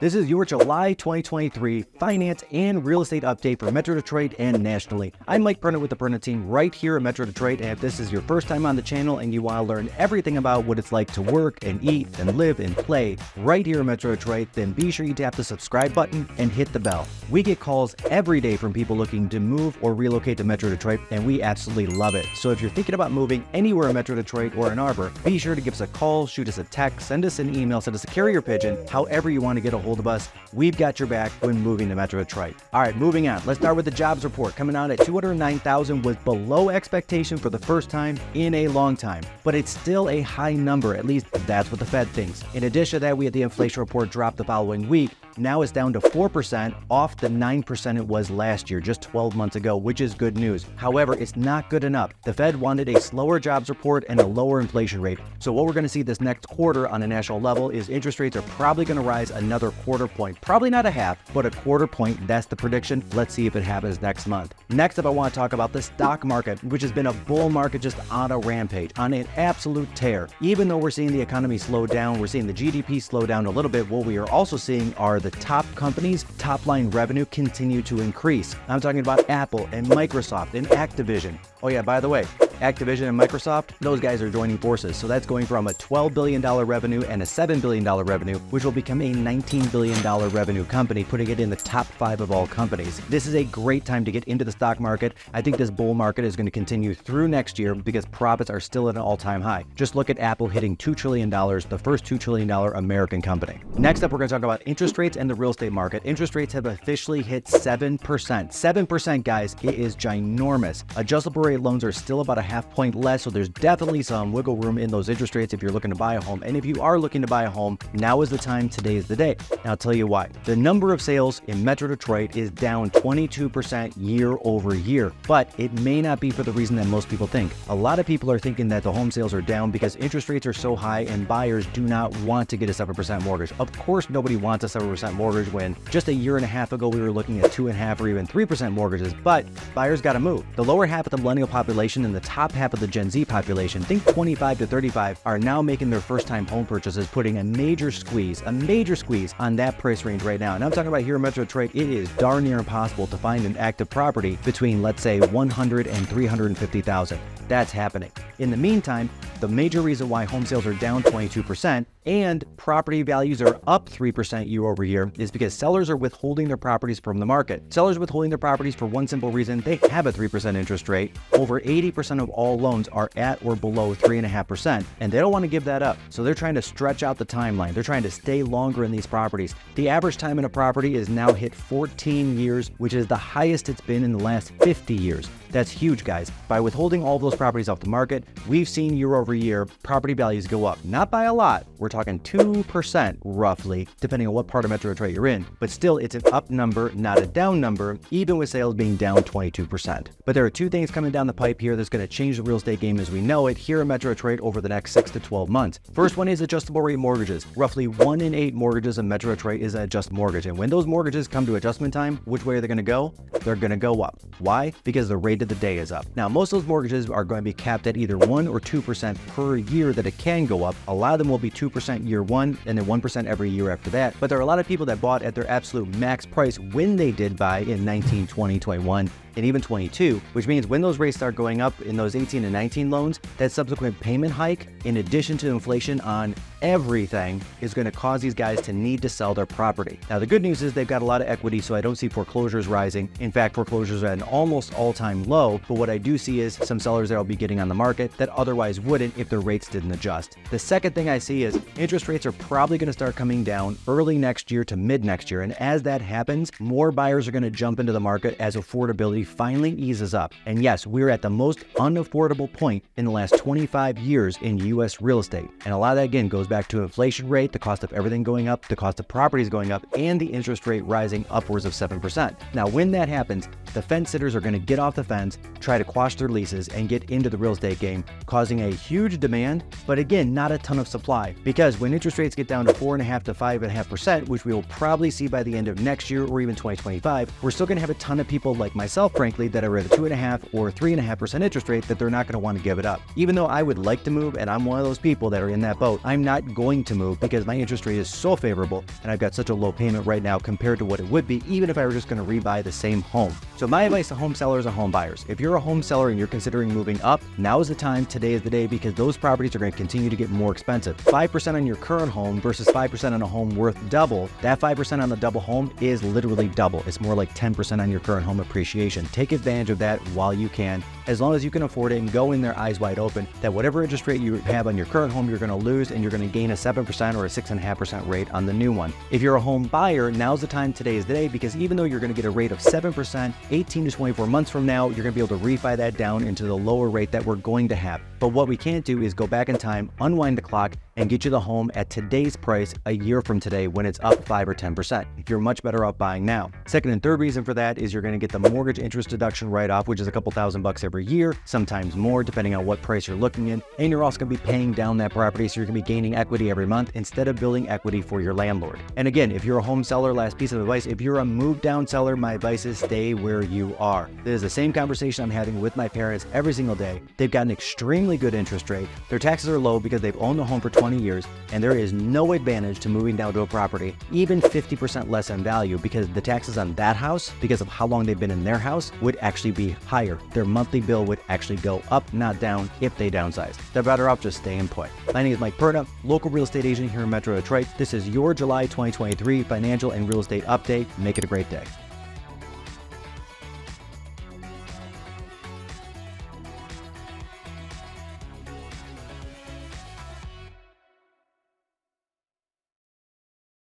This is your July 2023 finance and real estate update for Metro Detroit and nationally. I'm Mike Perna with the Perna Team right here in Metro Detroit, and if this is your first time on the channel and you want to learn everything about what it's like to work and eat and live and play right here in Metro Detroit, then be sure you tap the subscribe button and hit the bell. We get calls every day from people looking to move or relocate to Metro Detroit, and we absolutely love it. So if you're thinking about moving anywhere in Metro Detroit or Ann Arbor, be sure to give us a call, shoot us a text, send us an email, send us a carrier pigeon, however you want to get a hold of us. We've got your back when moving to Metro Detroit. All right, moving on. Let's start with the jobs report. Coming out at 209,000 was below expectation for the first time in a long time, but it's still a high number. At least that's what the Fed thinks. In addition to that, we had the inflation report drop the following week. Now it's down to 4% off the 9% it was last year, just 12 months ago, which is good news. However, it's not good enough. The Fed wanted a slower jobs report and a lower inflation rate. So what we're going to see this next quarter on a national level is interest rates are probably going to rise another quarter point. Probably not a half, but a quarter point. That's the prediction. Let's see if it happens next month. Next up, I want to talk about the stock market, which has been a bull market just on a rampage, on an absolute tear. Even though we're seeing the economy slow down, we're seeing the GDP slow down a little bit, what we are also seeing are the top companies' top line revenue continue to increase. I'm talking about Apple and Microsoft and Activision. Oh yeah, by the way, Activision and Microsoft, those guys are joining forces. So that's going from a $12 billion revenue and a $7 billion revenue, which will become a $19 billion revenue company, putting it in the top 5 of all companies. This is a great time to get into the stock market. I think this bull market is going to continue through next year because profits are still at an all-time high. Just look at Apple hitting $2 trillion, the first $2 trillion American company. Next up, we're going to talk about interest rates and the real estate market. Interest rates have officially hit 7%. 7%, guys, it is ginormous. Adjustable rate loans are still about a half point less, so there's definitely some wiggle room in those interest rates if you're looking to buy a home. And if you are looking to buy a home, now is the time, today is the day. Now I'll tell you why. The number of sales in Metro Detroit is down 22% year over year, but it may not be for the reason that most people think. A lot of people are thinking that the home sales are down because interest rates are so high and buyers do not want to get a 7% mortgage. Of course, nobody wants a 7% mortgage when just a year and a half ago we were looking at 2.5% or even 3% mortgages, but buyers got to move. The lower half of the millennial population and the top half of the Gen Z population, think 25 to 35, are now making their first time home purchases, putting a major squeeze on that price range right now. And I'm talking about here in Metro Detroit, it is darn near impossible to find an active property between, let's say, 100 and 350,000. That's happening. In the meantime, the major reason why home sales are down 22% and property values are up 3% year over year is because sellers are withholding their properties from the market. Sellers withholding their properties for one simple reason: they have a 3% interest rate. Over 80% of all loans are at or below 3.5%, and they don't want to give that up. So they're trying to stretch out the timeline. They're trying to stay longer in these properties. The average time in a property is now hit 14 years, which is the highest it's been in the last 50 years. That's huge, guys. By withholding all those properties off the market, we've seen year over year property values go up. Not by a lot. We're talking 2% roughly, depending on what part of Metro Detroit you're in. But still, it's an up number, not a down number, even with sales being down 22%. But there are two things coming down the pipe here that's going to change the real estate game as we know it here in Metro Detroit over the next 6 to 12 months. First one is adjustable rate mortgages. Roughly 1 in 8 mortgages in Metro Detroit is an adjustable mortgage. And when those mortgages come to adjustment time, which way are they going to go? They're going to go up. Why? Because the rate of the day is up. Now, most of those mortgages are going to be capped at either 1 or 2% per year that it can go up. A lot of them will be 2% year one and then 1% every year after that. But there are a lot of people that bought at their absolute max price when they did buy in 19, 20, 21, and even 22, which means when those rates start going up in those 18 and 19 loans, that subsequent payment hike, in addition to inflation on everything, is going to cause these guys to need to sell their property. Now, the good news is they've got a lot of equity, so I don't see foreclosures rising. In fact, foreclosures are at an almost all-time low, but what I do see is some sellers that will be getting on the market that otherwise wouldn't if their rates didn't adjust. The second thing I see is interest rates are probably going to start coming down early next year to mid next year, and as that happens, more buyers are going to jump into the market as affordability finally eases up. And yes, we're at the most unaffordable point in the last 25 years in U.S. real estate. And a lot of that, again, goes back to inflation rate, the cost of everything going up, the cost of properties going up, and the interest rate rising upwards of 7%. Now, when that happens, the fence sitters are going to get off the fence, try to quash their leases, and get into the real estate game, causing a huge demand, but again, not a ton of supply. Because when interest rates get down to 4.5% to 5.5%, which we will probably see by the end of next year or even 2025, we're still going to have a ton of people like myself, frankly, that are at a 2.5% or 3.5% interest rate that they're not going to want to give it up. Even though I would like to move, and I'm one of those people that are in that boat, I'm not going to move because my interest rate is so favorable and I've got such a low payment right now compared to what it would be even if I were just going to rebuy the same home. So my advice to home sellers and home buyers: if you're a home seller and you're considering moving up, now is the time, today is the day, because those properties are going to continue to get more expensive. 5% on your current home versus 5% on a home worth double. That 5% on the double home is literally double. It's more like 10% on your current home appreciation. Take advantage of that while you can, as long as you can afford it, and go in there eyes wide open that whatever interest rate you have on your current home, you're going to lose, and you're going to gain a 7% or a 6.5% rate on the new one. If you're a home buyer, now's the time, today is the day, because even though you're going to get a rate of 7%, 18 to 24 months from now, you're going to be able to refi that down into the lower rate that we're going to have. But what we can't do is go back in time, unwind the clock, and get you the home at today's price a year from today when it's up 5 or 10%. You're much better off buying now. Second and third reason for that is you're going to get the mortgage interest deduction write-off, which is a couple $1,000 every year, sometimes more depending on what price you're looking in. And you're also going to be paying down that property, so you're going to be gaining equity every month instead of building equity for your landlord. And again, if you're a home seller, last piece of advice, if you're a move down seller, my advice is stay where you are. This is the same conversation I'm having with my parents every single day. They've got an extremely good interest rate. Their taxes are low because they've owned the home for 20 years, and there is no advantage to moving down to a property even 50% less in value, because the taxes on that house, because of how long they've been in their house, would actually be higher. Their monthly bill would actually go up, not down, if they downsize. They're better off just staying put. My name is Mike Perna, local real estate agent here in Metro Detroit. This is your July 2023 financial and real estate update. Make it a great day.